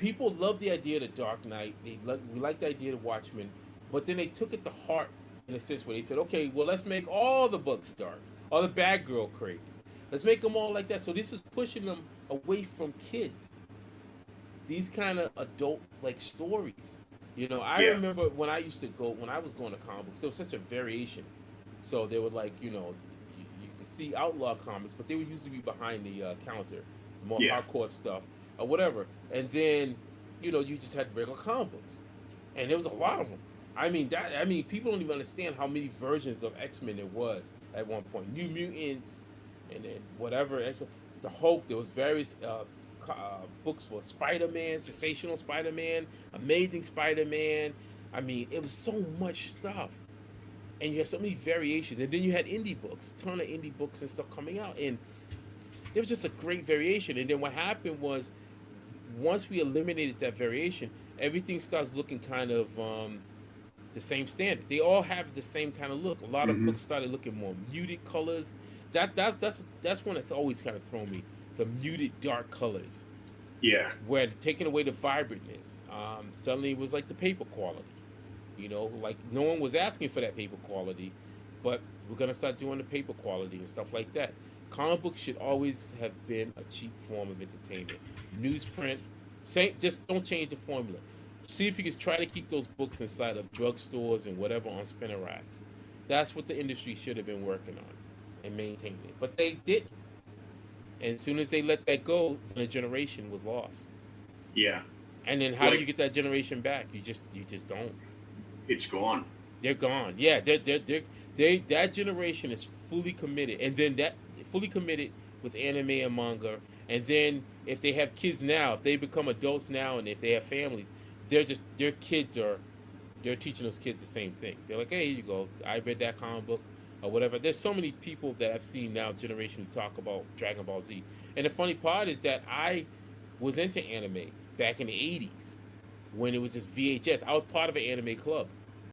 people love the idea of the Dark Knight. We like the idea of Watchmen, but then they took it to heart in a sense where they said, okay, well, let's make all the books dark, all the bad girl craze. Let's make them all like that. So this is pushing them away from kids. These kind of adult like stories. You know, I Yeah. remember when I was going to comic books, there was such a variation. So they would like, you could see outlaw comics, but they would usually be behind the counter, more Yeah. hardcore stuff or whatever. And then, you just had regular comic books, and there was a lot of them. I mean, people don't even understand how many versions of X Men there was at one point. New Mutants, and then whatever. The Hulk. There was various books for Spider Man, Sensational Spider Man, Amazing Spider Man. I mean, it was so much stuff, and you had so many variations. And then you had indie books, a ton of indie books and stuff coming out, and there was just a great variation. And then what happened was, once we eliminated that variation, everything starts looking kind of the same standard. They all have the same kind of look. A lot of Hmm. books started looking more muted colors. That's one that's always kind of thrown me. The muted dark colors, Yeah. where taking away the vibrantness, suddenly it was like the paper quality. Like no one was asking for that paper quality, but we're gonna start doing the paper quality and stuff like that. Comic books should always have been a cheap form of entertainment. Newsprint, just don't change the formula. See if you can try to keep those books inside of drugstores and whatever on spinner racks. That's what the industry should have been working on and maintaining it, but they didn't. And as soon as they let that go, then a generation was lost. Yeah. And then how do you Like, get that generation back? You just don't. it's gone. They're gone. Yeah, they that generation is fully committed, and then that fully committed with anime and manga. And then if they have kids now, if they become adults now, and if they have families, their kids are they're teaching those kids the same thing. They're like, hey, here you go. I read that comic book or whatever. There's so many people that I've seen now, generation who talk about Dragon Ball Z. And the funny part is that I was into anime back in the '80s when it was just VHS. I was part of an anime club.